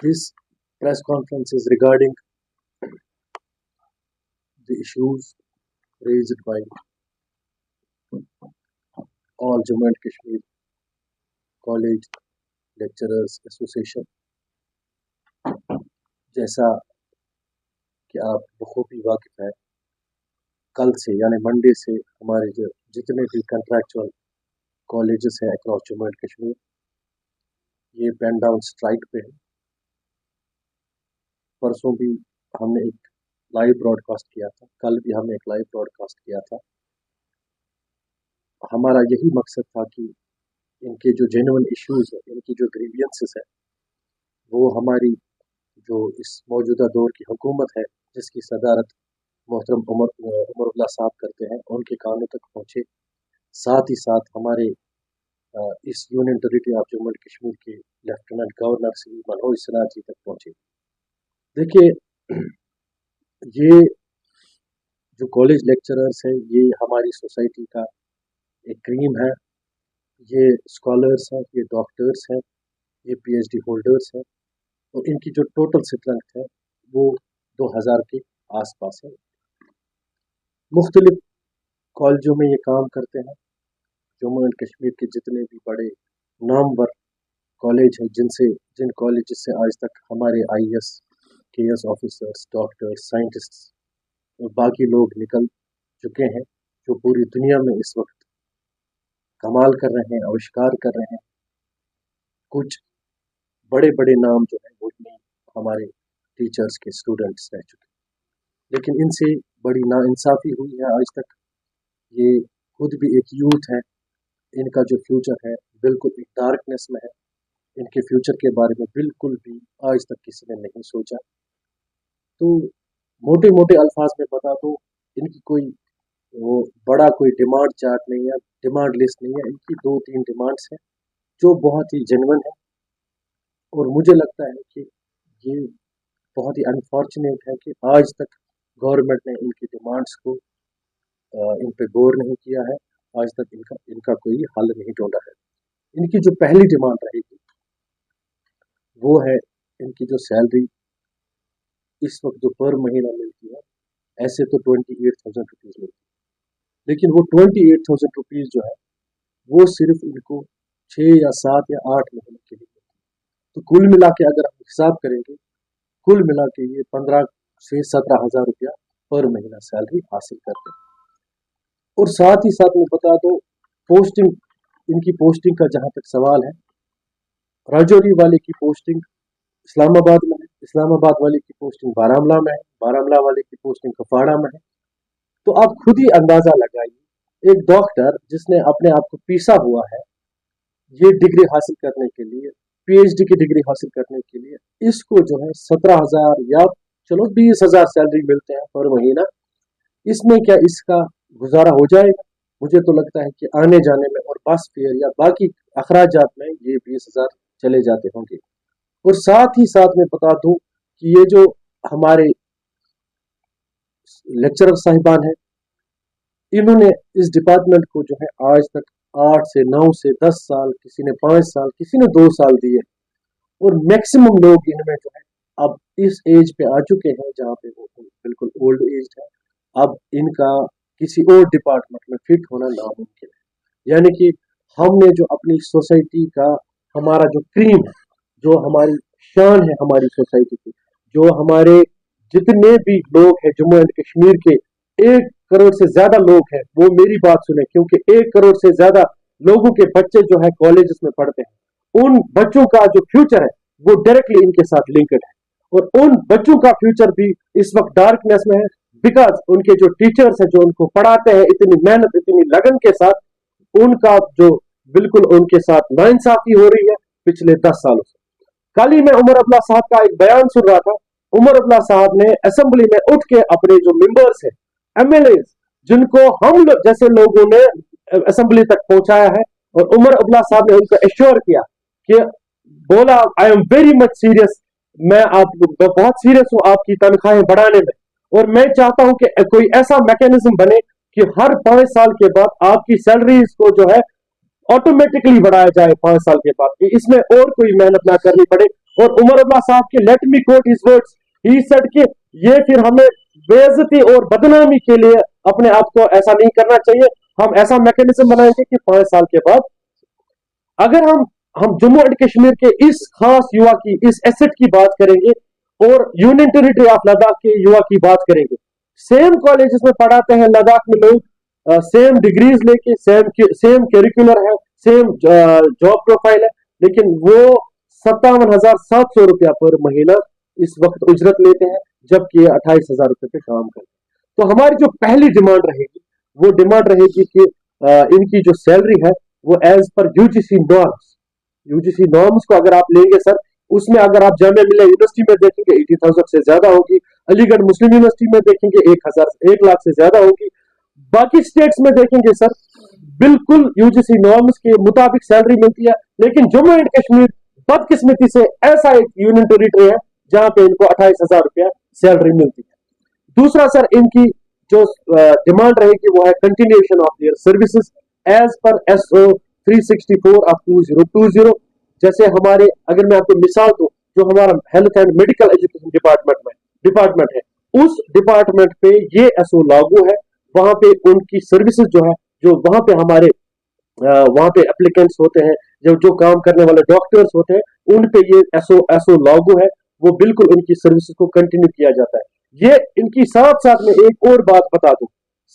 This press conference is regarding the issues raised by all Jammu and Kashmir College Lecturers Association. जैसा कि आप बखूबी वाकिफ है, कल से यानी मंडे से हमारे जो जितने भी कंट्रैक्चुअल कॉलेजेस हैं अक्रॉस जम्मू एंड कश्मीर, ये पेन डाउन स्ट्राइक पे है। परसों भी हमने एक लाइव ब्रॉडकास्ट किया था, कल भी हमने एक लाइव ब्रॉडकास्ट किया था। हमारा यही मकसद था कि इनके जो जेन्युइन इश्यूज हैं, इनकी जो ग्रीवियंसेस है, वो हमारी जो इस मौजूदा दौर की हुकूमत है जिसकी सदारत मोहतरम उमरुल्लाह साहब करते हैं, उनके कानों तक पहुँचे। साथ ही साथ हमारे इस union territory of Jammu and Kashmir के लेफ्टिनेंट गवर्नर श्री मनोज सिन्हा जी तक पहुँचे। देखिए, ये जो कॉलेज लेक्चरर्स हैं, ये हमारी सोसाइटी का एक क्रीम है। ये स्कॉलर्स हैं, ये डॉक्टर्स हैं, ये पीएचडी होल्डर्स हैं, और इनकी जो टोटल स्ट्रेंथ है वो 2000 के आसपास है। मुख्तलिफ कॉलेजों में ये काम करते हैं। जम्मू एंड कश्मीर के जितने भी बड़े नामवर कॉलेज हैं, जिन कॉलेज से आज तक हमारे IAS KS officers, doctors, scientists और बाकी लोग निकल चुके हैं, जो पूरी दुनिया में इस वक्त कमाल कर रहे हैं, आविष्कार कर रहे हैं। कुछ बड़े बड़े नाम जो हैं वो नहीं हमारे टीचर्स के स्टूडेंट्स रह चुके, लेकिन इनसे बड़ी नाइंसाफ़ी हुई है आज तक। ये खुद भी एक यूथ है, इनका जो फ्यूचर है बिल्कुल एक डार्कनेस में है। इनके फ्यूचर के बारे में बिल्कुल भी आज तक किसी ने नहीं सोचा। तो मोटे मोटे अल्फाज में बता दो, इनकी कोई वो बड़ा कोई डिमांड चार्ट नहीं है, डिमांड लिस्ट नहीं है। इनकी 2-3 डिमांड्स हैं जो बहुत ही जेन्युइन है, और मुझे लगता है कि ये बहुत ही अनफॉर्चुनेट है कि आज तक गवर्नमेंट ने इनकी डिमांड्स को इन पे गौर नहीं किया है। आज तक इनका कोई हल नहीं ढूंढा है। इनकी जो पहली डिमांड रहेगी वो है इनकी जो सैलरी इस वक्त जो पर महीना मिलती है, ऐसे तो 28,000 रुपीज़ मिलती है, लेकिन वो 28,000 रुपीज़ जो है वो सिर्फ इनको 6 या 7 या 8 महीने के लिए मिलती है। तो कुल मिला के अगर हम हिसाब करेंगे, कुल मिला के ये 15 से 17,000 रुपया पर महीना सैलरी हासिल करते हैं। और साथ ही साथ में बता दो, पोस्टिंग, इनकी पोस्टिंग का जहाँ तक सवाल है, राजौरी वाले की पोस्टिंग इस्लामाबाद में है, इस्लामाबाद वाले की पोस्टिंग बारामूला में है, बारामूला वाले की पोस्टिंग कुपवाड़ा में है। तो आप खुद ही अंदाजा लगाइए, एक डॉक्टर जिसने अपने आप को पीसा हुआ है ये डिग्री हासिल करने के लिए, पीएचडी की डिग्री हासिल करने के लिए, इसको जो है 17,000 या चलो 20,000 सैलरी मिलते हैं पर महीना। इसमें क्या इसका गुजारा हो जाएगा? मुझे तो लगता है कि आने जाने में और बस फेयर या बाकी अखराजात में ये 20,000 चले जाते होंगे। और साथ ही साथ में बता दूं कि ये जो हमारे लेक्चरर साहिबान हैं, इन्होंने इस डिपार्टमेंट को जो है आज तक 8 से 9 से 10 साल, किसी ने 5 साल, किसी ने 2 साल दिए, और मैक्सिमम लोग इनमें जो है अब इस एज पे आ चुके हैं जहाँ पे वो बिल्कुल ओल्ड एज है। अब इनका किसी और डिपार्टमेंट में फिट होना नामुमकिन है। यानी कि हमने जो अपनी सोसाइटी का हमारा जो क्रीम है, जो हमारी शान है हमारी सोसाइटी की, जो हमारे जितने भी लोग हैं जम्मू एंड कश्मीर के 1 करोड़ से ज्यादा लोग हैं, वो मेरी बात सुने, क्योंकि 1 करोड़ से ज्यादा लोगों के बच्चे जो है कॉलेजेस में पढ़ते हैं, उन बच्चों का जो फ्यूचर है वो डायरेक्टली इनके साथ लिंक्ड है। और उन बच्चों का फ्यूचर भी इस वक्त डार्कनेस में है, बिकॉज उनके जो टीचर्स हैं जो उनको पढ़ाते हैं इतनी मेहनत, इतनी लगन के साथ, उनका जो बिल्कुल उनके साथ नाइंसाफी हो रही है पिछले 10 सालों से। कल ही मैं उमर अब्दुल्ला साहब का एक बयान सुन रहा था। उमर अब्दुल्ला साहब ने असेंबली में उठ के अपने जो मेंबर्स हैं, एमएलए, जिनको हम जैसे लोगों ने असेंबली तक पहुंचाया है, और उमर अब्दुल्ला साहब ने उनको एश्योर किया कि बोला, I am very much serious, मैं बहुत सीरियस हूं आपकी तनख्वाहें बढ़ाने में, और मैं चाहता हूं कि कोई ऐसा मैकेनिज्म बने कि हर 5 साल के बाद आपकी सैलरीज को जो है ऑटोमेटिकली बढ़ाया जाए 5 साल के बाद, कि इसमें और कोई मेहनत ना करनी पड़े, और उमर अब्दुल्ला साहब के let me quote his words, he said कि ये फिर हमें बेइज्जती और बदनामी के लिए अपने आप को ऐसा नहीं करना चाहिए, हम ऐसा मैकेनिज्म बनाएंगे कि 5 साल के बाद अगर हम जम्मू एंड कश्मीर के इस खास युवा की, इस एसेट की बात करेंगे और यूनियन टेरिटरी ऑफ लद्दाख के युवा की बात करेंगे, सेम कॉलेजेस में पढ़ाते हैं लद्दाख में लोग, सेम डिग्रीज लेके, सेम करिकुलर है, सेम जॉब प्रोफाइल है, लेकिन वो 57,700 रुपया पर महीना इस वक्त उजरत लेते हैं, जबकि ये 28,000 रुपये पे काम करते हैं। तो हमारी जो पहली डिमांड रहेगी वो डिमांड रहेगी कि इनकी जो सैलरी है वो एज पर यूजीसी नॉर्म्स को अगर आप लेंगे सर, उसमें अगर आप जामिया मिलिया यूनिवर्सिटी में देखेंगे 80,000 से ज्यादा होगी, अलीगढ़ मुस्लिम यूनिवर्सिटी में देखेंगे 1 लाख से ज्यादा होगी, बाकी स्टेट्स में देखेंगे सर बिल्कुल यूजीसी नॉर्म्स के मुताबिक सैलरी मिलती है। लेकिन जम्मू एंड कश्मीर बदकिस्मती से ऐसा एक यूनियन टेरिटरी है जहां पे इनको 28,000 रुपया सैलरी मिलती है। दूसरा सर इनकी जो डिमांड रहेगी वो है continuation of their services as per SO 364 of 2020। जैसे हमारे, अगर मैं आपको मिसाल दूं, जो हमारा health and medical education department है, उस डिपार्टमेंट पे ये SO लागू है। वहां पे उनकी सर्विसेज जो है, जो वहां पे हमारे वहां पे एप्लीकेंट्स होते हैं, जो काम करने वाले डॉक्टर्स होते हैं, उन पे ये SO लागू है, वो बिल्कुल उनकी सर्विसेज को कंटिन्यू किया जाता है। ये इनकी साथ साथ में एक और बात बता दूं,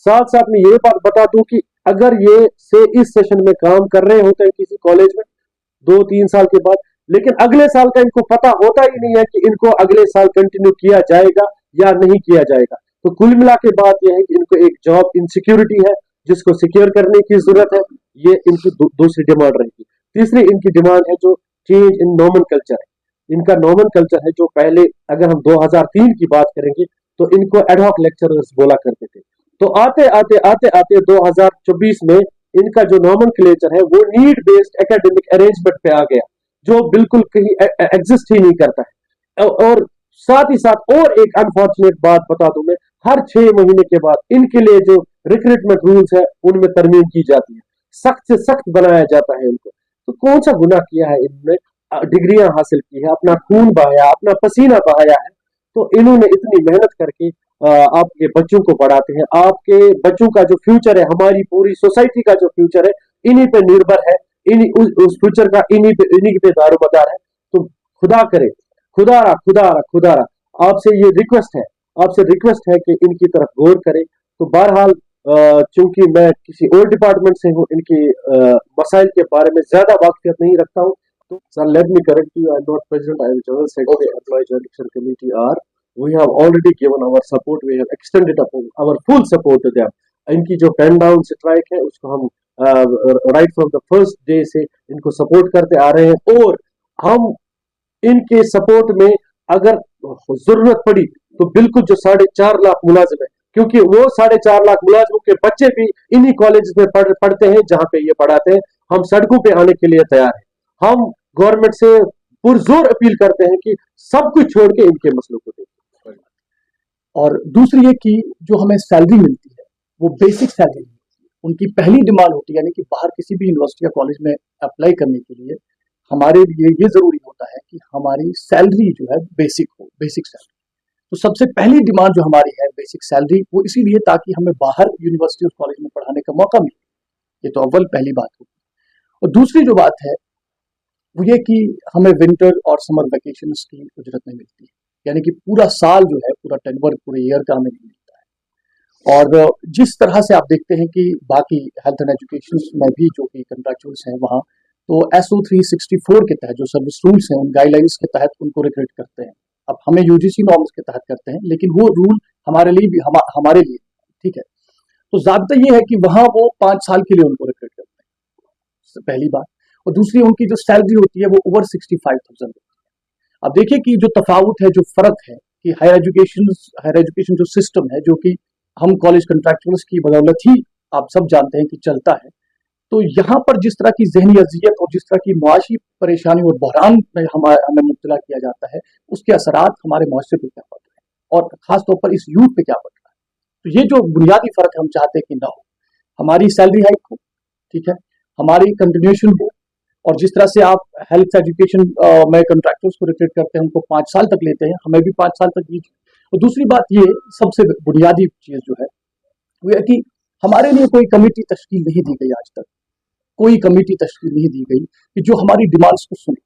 साथ साथ में ये बात बता दूं कि अगर ये से इस सेशन में काम कर रहे होते हैं किसी कॉलेज में 2-3 साल के बाद, लेकिन अगले साल का इनको पता होता ही नहीं है कि इनको अगले साल कंटिन्यू किया जाएगा या नहीं किया जाएगा, तो कुल मिला के बात यह है कि इनको एक जॉब इनसिक्योरिटी है जिसको सिक्योर करने की जरूरत है। ये इनकी दूसरी डिमांड रहेगी। तीसरी इनकी डिमांड है जो चेंज इन नॉमन कल्चर है। इनका नॉमन कल्चर है जो पहले, अगर हम 2003 की बात करेंगे तो इनको एडहॉक लेक्चरर्स बोला करते थे, तो आते आते 2024 में इनका जो नॉमन कल्चर है वो नीड बेस्ड एकेडमिक अरेंजमेंट पे आ गया, जो बिल्कुल कहीं एग्जिस्ट ही नहीं करता है। और साथ ही साथ और एक अनफॉर्चुनेट बात बता दूं मैं, हर 6 महीने के बाद इनके लिए जो रिक्रूटमेंट रूल्स है उनमें तरमीम की जाती है, सख्त से सख्त बनाया जाता है इनको। तो कौन सा गुनाह किया है इन्होंने, डिग्रियां हासिल की है, अपना खून बहाया, अपना पसीना बहाया है, तो इन्होंने इतनी मेहनत करके आपके बच्चों को पढ़ाते हैं। आपके बच्चों का जो फ्यूचर है, हमारी पूरी सोसाइटी का जो फ्यूचर है, इन्हीं पे निर्भर है, उस फ्यूचर का इन्हीं पे दारोमदार है। तो खुदा करे, खुदारा आपसे ये रिक्वेस्ट है कि इनकी तरफ गौर करें। तो बहरहाल चूंकि मैं किसी और डिपार्टमेंट से हूँ, इनकी मसाइल के बारे में ज्यादा वाकफियत नहीं रखता हूँ। तो sir, let me correct you, I am not president, I am general secretary employ joint action committee R. We have already given our support, we have extended our full support to them. इनकी जो pen down strike है उसको हम right from the first day से इनको support करते आ रहे हैं, और हम इनके सपोर्ट में अगर जरूरत पड़ी तो बिल्कुल जो 4.5 लाख मुलाजिम है, क्योंकि वो 4.5 लाख मुलाजिमों के बच्चे भी इन्हीं कॉलेज में पढ़ते हैं जहां पे ये पढ़ाते हैं, हम सड़कों पे आने के लिए तैयार हैं। हम गवर्नमेंट से पुरजोर अपील करते हैं कि सब कुछ छोड़ के इनके मसलों को देखें। और दूसरी ये कि जो हमें सैलरी मिलती है वो बेसिक सैलरी मिलती है। उनकी पहली डिमांड होती है, यानी कि बाहर किसी भी यूनिवर्सिटी या कॉलेज में अप्लाई करने के लिए हमारे लिए ये जरूरी होता है कि हमारी सैलरी जो है बेसिक हो, बेसिक सैलरी। तो सबसे पहली डिमांड जो हमारी है बेसिक सैलरी, वो इसीलिए ताकि हमें बाहर यूनिवर्सिटी और कॉलेज में पढ़ाने का मौका मिले। ये तो अव्वल पहली बात होगी। और दूसरी जो बात है वो ये कि हमें विंटर और समर वेकेशन की उजरत नहीं मिलती है, यानी कि पूरा साल जो है, पूरा टेनवर, पूरे ईयर का हमें नहीं मिलता है। और जिस तरह से आप देखते हैं कि बाकी हेल्थ एंड एजुकेशन में भी जो कि कंट्रैक्चुअल्स हैं वहाँ, तो SO 364 के तहत जो सर्विस रूल्स हैं, उन गाइडलाइंस के तहत उनको रिक्रूट करते हैं। अब हमें UGC नॉर्म्स के तहत करते हैं, लेकिन वो रूल हमारे लिए भी हमारे लिए ठीक है। तो ज़ाब्ता ये है कि वहाँ वो 5 साल के लिए उनको रिक्रूट करते हैं, पहली बात। और दूसरी, उनकी जो सैलरी होती है वो ओवर 65,000 होती है। अब देखिए कि जो तफावत है, जो फर्क है कि हायर एजुकेशन जो सिस्टम है, जो कि हम कॉलेज कंट्रैक्चुअल्स की बदौलत ही आप सब जानते हैं कि चलता है, तो यहाँ पर जिस तरह की जहनी अजियत और जिस तरह की मुआशी परेशानी और बहरान में हमें मुब्तला किया जाता है, उसके असरात हमारे मुआशरे पर क्या पड़ रहे हैं और खासतौर पर इस यूथ पे क्या पड़ रहा है। तो ये जो बुनियादी फर्क हम चाहते हैं कि ना हो, हमारी सैलरी हाइक हो, ठीक है, हमारी कंटिन्यूएशन हो, और जिस तरह से आप हेल्थ एजुकेशन में कंट्रैक्टर्स को रिक्रूट करते हैं, उनको 5 साल तक लेते हैं, हमें भी 5 साल तक लीजिए। और दूसरी बात ये सबसे बुनियादी चीज जो है वो है कि हमारे लिए कोई कमेटी तश्कील नहीं दी गई आज तक, कोई कमेटी तश्कील नहीं दी गई कि जो हमारी डिमांड्स को सुने।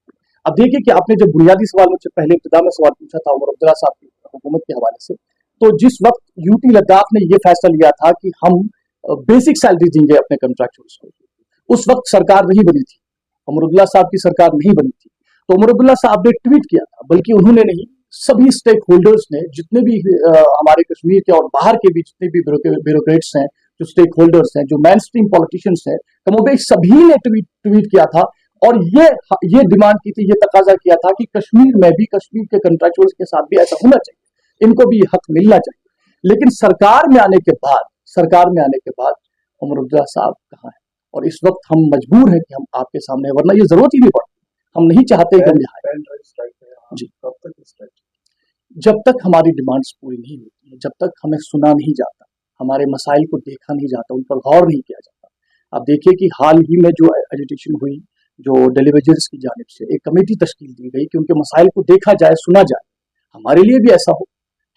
अब देखिए कि आपने जब बुनियादी सवाल मुझसे पहले इब्तिदा में सवाल पूछा था उमर अब्दुल्ला साहब की हुकूमत के हवाले से, तो जिस वक्त यूटी लद्दाख ने ये फैसला लिया था कि हम बेसिक सैलरी देंगे अपने कंट्रैक्चुअल्स को, उस वक्त सरकार नहीं बनी थी, उमर अब्दुल्ला साहब की सरकार नहीं बनी थी। तो उमर अब्दुल्ला साहब ने ट्वीट किया था, बल्कि उन्होंने नहीं, सभी स्टेक होल्डर्स ने, जितने भी हमारे कश्मीर के और बाहर के भी जितने भी ब्यूरोक्रेट्स हैं, जो स्टेक होल्डर्स हैं, जो मेन स्ट्रीम पॉलिटिशियंस हैं, कमोबेश सभी ने ट्वीट किया था और ये डिमांड की थी, ये तकाजा किया था कि कश्मीर में भी, कश्मीर के कंट्रैक्चुअल्स के साथ भी ऐसा होना चाहिए, इनको भी हक मिलना चाहिए। लेकिन सरकार में आने के बाद उमर अब्दुल्ला साहब कहाँ है? और इस वक्त हम मजबूर हैं कि हम आपके सामने, वरना ये जरूरत ही नहीं पड़ती, हम नहीं चाहते कि हम यहाँ जी। जब तक हमारी डिमांड्स पूरी नहीं होती है, जब तक हमें सुना नहीं जाता, हमारे मसाइल को देखा नहीं जाता, उन पर गौर नहीं किया जाता। आप देखिए कि हाल ही में जो एजिटेशन हुई, जो डेलीवेजर्स की जानिब से एक कमेटी तश्कील दी गई कि उनके मसाइल को देखा जाए, सुना जाए। हमारे लिए भी ऐसा हो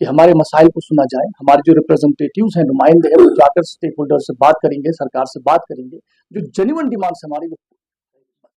कि हमारे मसाइल को सुना जाए, हमारे जो रिप्रेजेंटेटिव्स हैं, नुमाइंदे हैं, वो जाकर स्टेक होल्डर से बात करेंगे, सरकार से बात करेंगे, जो जेन्युइन डिमांड्स हमारी वो